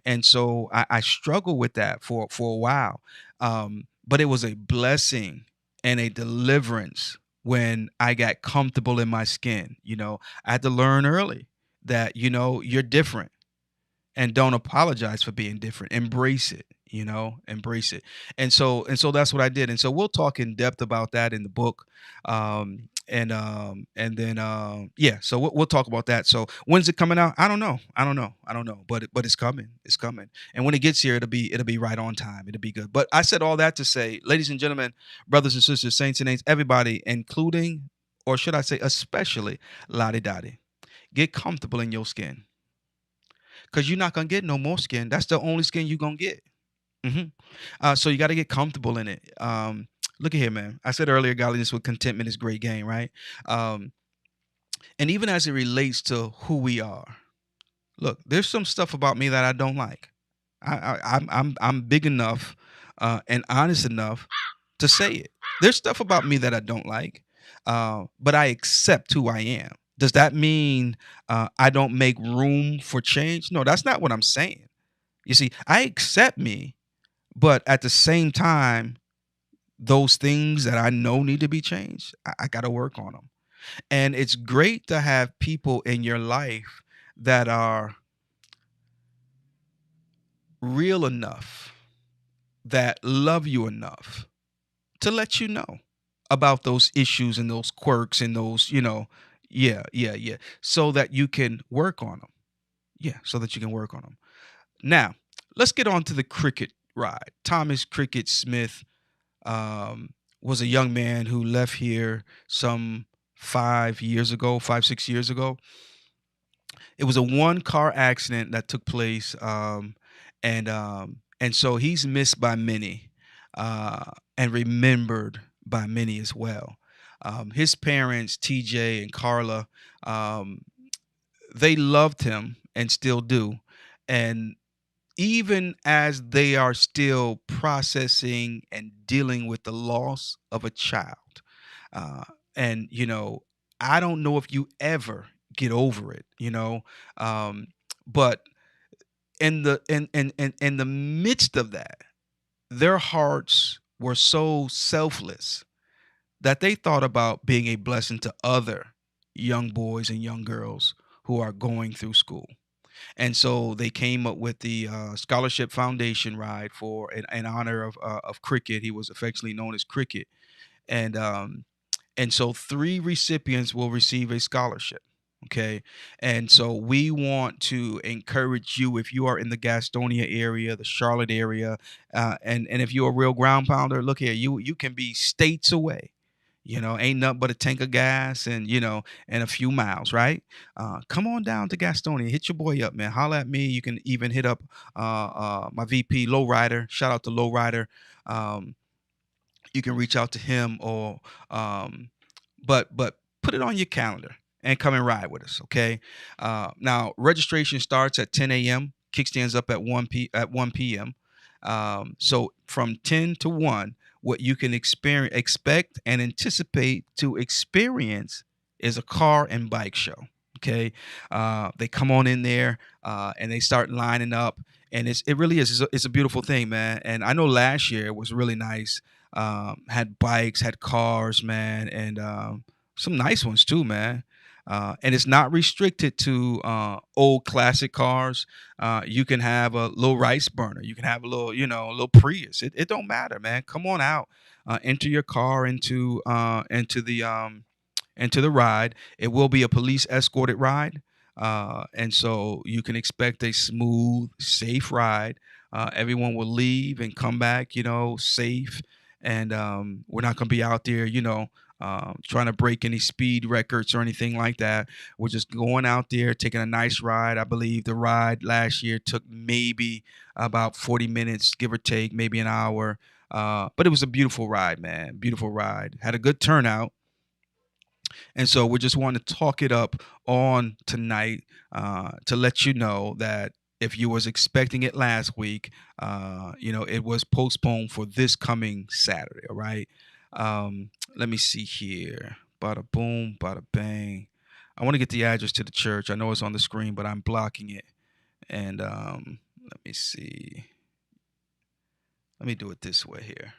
And so I struggled with that for a while. But it was a blessing and a deliverance when I got comfortable in my skin. I had to learn early that, you're different, and don't apologize for being different. Embrace it, embrace it. And so that's what I did. And so we'll talk in depth about that in the book. And then yeah, so we'll talk about that. So when's it coming out? I don't know, but it's coming. It's coming. And when it gets here, it'll be right on time. It'll be good. But I said all that to say, ladies and gentlemen, brothers and sisters, saints and ain'ts, everybody, including, or should I say especially, Lottie Dottie, get comfortable in your skin, because you're not gonna get no more skin. That's the only skin you're gonna get. hmm so you got to get comfortable in it. Look at here, man. I said earlier, godliness with contentment is great gain, right? Um, and even as it relates to who we are, look, there's some stuff about me that I don't like. I'm big enough and honest enough to say it. There's stuff about me that I don't like, but I accept who I am. Does that mean I don't make room for change? No, that's not what I'm saying. You see, I accept me, but at the same time, those things that I know need to be changed, I got to work on them. And it's great to have people in your life that are real enough, that love you enough to let you know about those issues and those quirks and those, yeah, so that you can work on them. Yeah, so that you can work on them. Now, let's get on to the cricket ride. Thomas Cricket Smith was a young man who left here some 5 years ago, 6 years ago. It was a one car accident that took place, and so he's missed by many, and remembered by many as well. His parents, TJ and Carla, um, they loved him and still do, and even as they are still processing and dealing with the loss of a child. Uh, and, I don't know if you ever get over it. Um, but in the midst of that, their hearts were so selfless that they thought about being a blessing to other young boys and young girls who are going through school. And so they came up with the Scholarship Foundation ride for in honor of Cricket. He was affectionately known as Cricket, and so three recipients will receive a scholarship. Okay, and so we want to encourage you, if you are in the Gastonia area, the Charlotte area, and if you're a real ground pounder, look here, you can be states away. Ain't nothing but a tank of gas and a few miles, right? Come on down to Gastonia. Hit your boy up, man. Holla at me. You can even hit up my VP, Lowrider. Shout out to Lowrider. Um, you can reach out to him, or but put it on your calendar and come and ride with us, okay? Now registration starts at 10 a.m. Kickstands up at 1 p.m. So from 10 to 1, what you can expect and anticipate to experience is a car and bike show. Okay, they come on in there and they start lining up, and it really is it's a beautiful thing, man. And I know last year it was really nice. Had bikes, had cars, man, and some nice ones too, man. And it's not restricted to old classic cars. You can have a little rice burner. You can have a little Prius. It don't matter, man. Come on out. Enter your car into the ride. It will be a police escorted ride, and so you can expect a smooth, safe ride. Everyone will leave and come back, safe, and we're not going to be out there, trying to break any speed records or anything like that. We're just going out there, taking a nice ride. I believe the ride last year took maybe about 40 minutes, give or take, maybe an hour. But it was a beautiful ride, man. Beautiful ride. Had a good turnout. And so we just want to talk it up on tonight to let you know that if you was expecting it last week, it was postponed for this coming Saturday. All right. Let me see here. Bada boom, bada bang. I want to get the address to the church. I know it's on the screen, but I'm blocking it. And let me see. Let me do it this way here.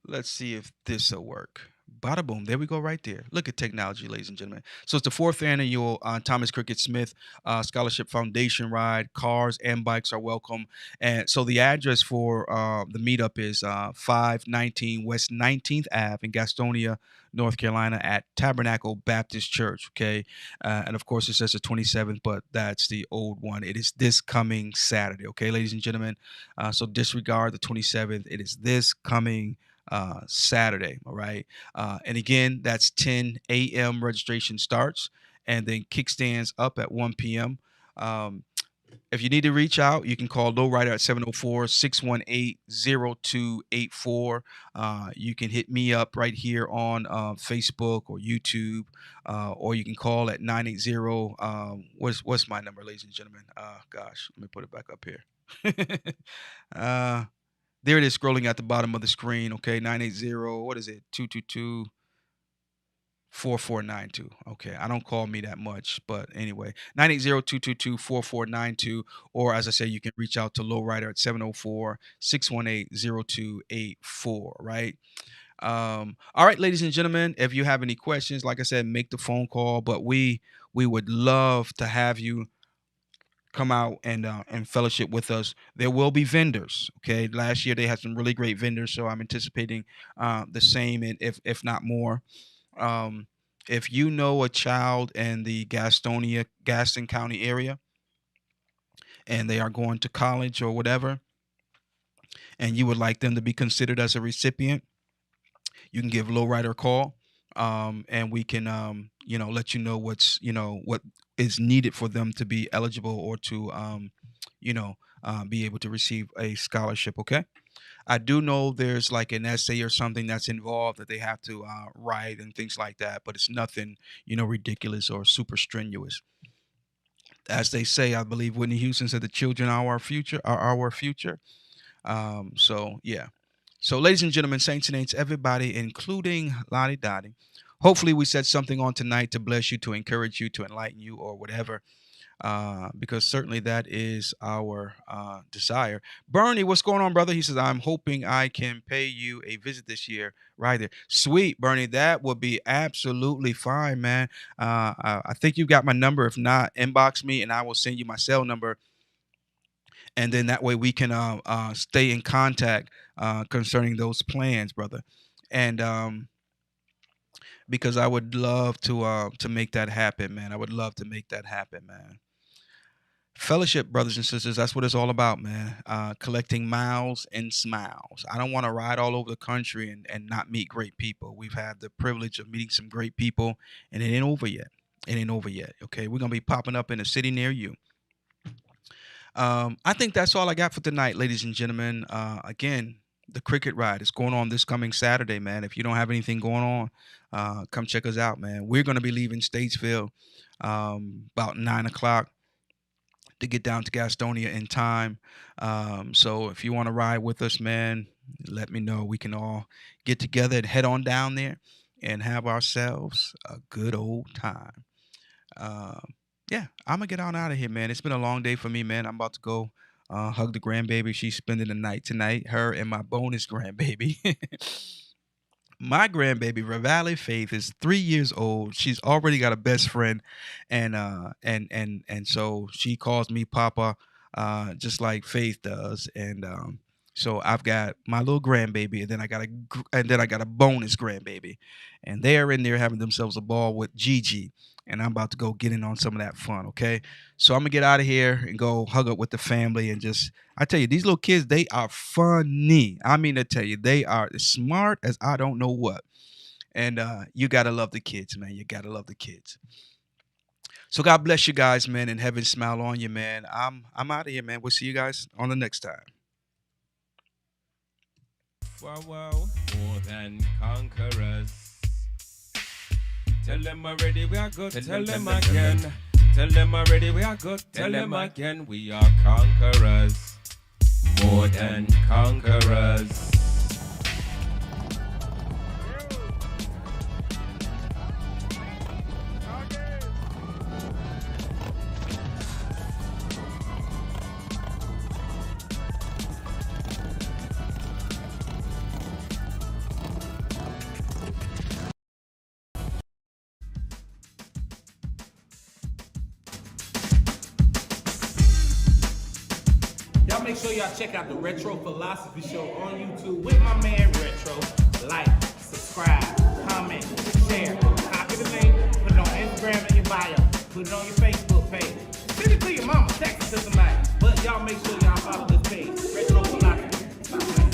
Let's see if this will work. Bada boom. There we go right there. Look at technology, ladies and gentlemen. So it's the fourth annual Thomas Cricket Smith Scholarship Foundation ride. Cars and bikes are welcome. And so the address for the meetup is 519 West 19th Ave in Gastonia, North Carolina at Tabernacle Baptist Church. Okay. And of course, it says the 27th, but that's the old one. It is this coming Saturday. Okay, ladies and gentlemen. So disregard the 27th. It is this coming Saturday. All right. And again, that's 10 a.m. registration starts, and then kickstands up at 1 p.m. If you need to reach out, you can call Lowrider at 704-618-0284. You can hit me up right here on Facebook or YouTube, or you can call at 980. What's my number, ladies and gentlemen? Gosh, let me put it back up here. There it is, scrolling at the bottom of the screen. Okay, 980. What is it? 222-4492. Okay, I don't call me that much, but anyway, 980-222-4492. Or as I say, you can reach out to Lowrider at 704-618-0284. Right. All right, ladies and gentlemen, if you have any questions, like I said, make the phone call. But we would love to have you come out and fellowship with us. There will be vendors. Okay, last year they had some really great vendors, so I'm anticipating the same, and if not more. If you know a child in the Gaston County area, and they are going to college or whatever, and you would like them to be considered as a recipient, you can give Lowrider a call, and we can let you know what is needed for them to be eligible or to be able to receive a scholarship. Okay. I do know there's like an essay or something that's involved that they have to write and things like that, but it's nothing ridiculous or super strenuous. As they say, I believe Whitney Houston said, "The children are our future." So yeah. So, ladies and gentlemen, saints and ain'ts, everybody, including Lottie Dottie, hopefully we said something on tonight to bless you, to encourage you, to enlighten you, or whatever, because certainly that is our desire. Bernie, what's going on, brother? He says, "I'm hoping I can pay you a visit this year." Right there. Sweet, Bernie. That would be absolutely fine, man. I think you got my number. If not, inbox me and I will send you my cell number, and then that way we can stay in contact concerning those plans, brother. And because I would love to make that happen, man. I would love to make that happen, man. Fellowship, brothers and sisters, that's what it's all about, man. Collecting miles and smiles. I don't want to ride all over the country and not meet great people. We've had the privilege of meeting some great people, and it ain't over yet. It ain't over yet. Okay, we're gonna be popping up in a city near you. I think that's all I got for tonight, ladies and gentlemen. Again, the cricket ride is going on this coming Saturday, man. If you don't have anything going on, come check us out, man. We're going to be leaving Statesville about 9 o'clock to get down to Gastonia in time. So if you want to ride with us, man, let me know. We can all get together and head on down there and have ourselves a good old time. Yeah, I'm gonna get on out of here, man. It's been a long day for me, man. I'm about to go hug the grandbaby. She's spending the night tonight. Her and my bonus grandbaby. My grandbaby, Revali Faith, is 3 years old. She's already got a best friend, and so she calls me Papa, just like Faith does. And So I've got my little grandbaby, and then I got a bonus grandbaby, and they are in there having themselves a ball with Gigi, and I'm about to go get in on some of that fun. Okay, so I'm gonna get out of here and go hug up with the family and just. I tell you, these little kids, they are funny. I mean, to tell you, they are as smart as I don't know what. And you gotta love the kids, man. You gotta love the kids. So God bless you guys, man, and heaven smile on you, man. I'm out of here, man. We'll see you guys on the next time. Wow, wow. More than conquerors. Tell them already we are good. Tell them again. Tell them already we are good. Tell them again we are conquerors. More than conquerors. Y'all make sure y'all check out the Retro Philosophy Show on YouTube with my man Retro. Like, subscribe, comment, share, copy the link, put it on Instagram in your bio, put it on your Facebook page. Send it to your mama, text it to somebody. But y'all make sure y'all follow this page, Retro Philosophy. Stop playing.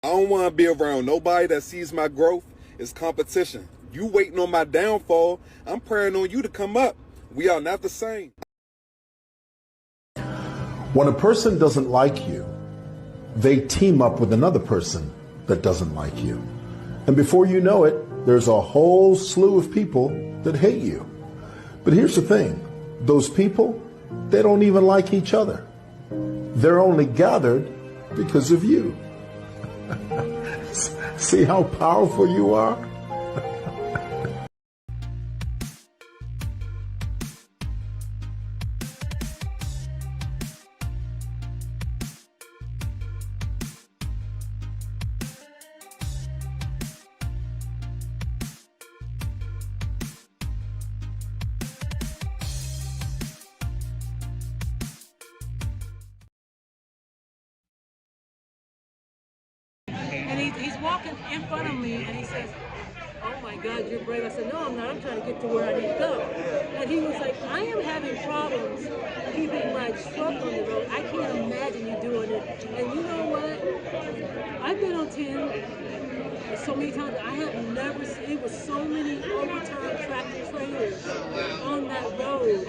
I don't want to be around nobody that sees my growth. It's competition. You waiting on my downfall. I'm praying on you to come up. We are not the same. When a person doesn't like you, they team up with another person that doesn't like you. And before you know it, there's a whole slew of people that hate you. But here's the thing. Those people, they don't even like each other. They're only gathered because of you. See how powerful you are? And he's walking in front of me, and he says, "Oh my God, you're brave." I said, "No, I'm not. I'm trying to get to where I need to go." And he was like, "I am having problems keeping my truck on the road. I can't imagine you doing it." And you know what? I've been on 10 so many times. I have never seen, it was so many overturned tractor trailers on that road.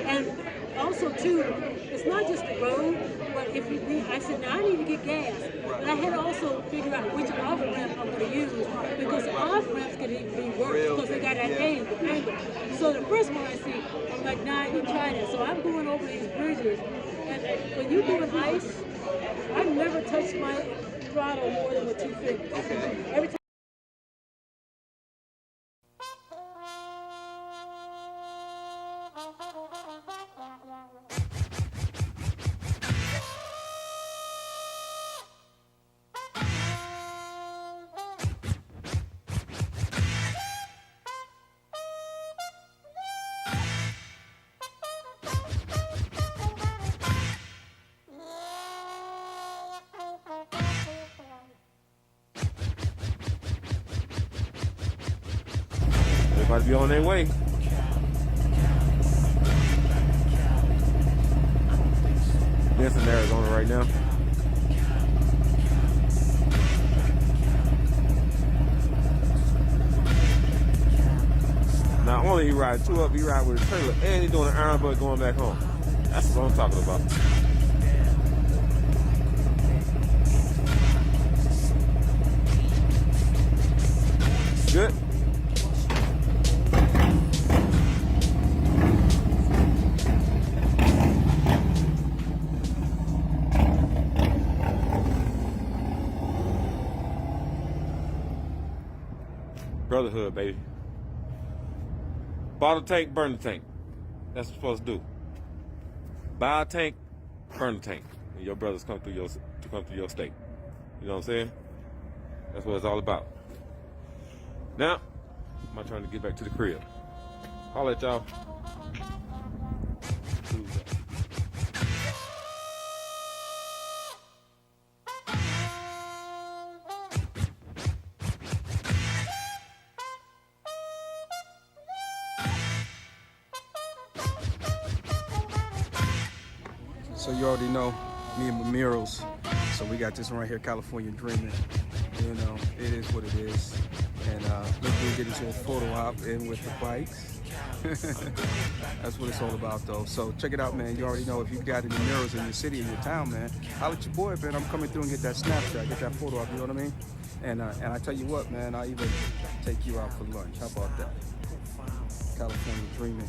And also, too, it's not just the road, but if you need, I said, now I need to get gas. But I had to also figure out which off-ramp I'm going to use, because off-ramps can even be worse because they got that angle. So the first one I see, I'm like, nah, I didn't try that. So I'm going over these bridges, and when you're doing ice, I never touched my throttle more than with 2 fingers. Every time. Everybody be on their way. This in Arizona right now. Not only he ride 2 up, he ride with a trailer, and he doing an iron butt going back home. That's what I'm talking about. Good. Brotherhood, baby. Bottle tank, burn the tank. That's what you're supposed to do. Buy a tank, burn the tank. And your brothers come through your state. You know what I'm saying? That's what it's all about. Now, my turn to get back to the crib. Holla at y'all. So you already know me and my murals. So we got this one right here, California Dreaming. You know, it is what it is. And look, we get into a photo op in with the bikes. That's what it's all about, though. So check it out, man. You already know if you got any murals in your city or your town, man, holla at your boy, man. I'm coming through and get that Snapchat, get that photo op, you know what I mean? And I tell you what, man, I'll even take you out for lunch. How about that? California Dreaming.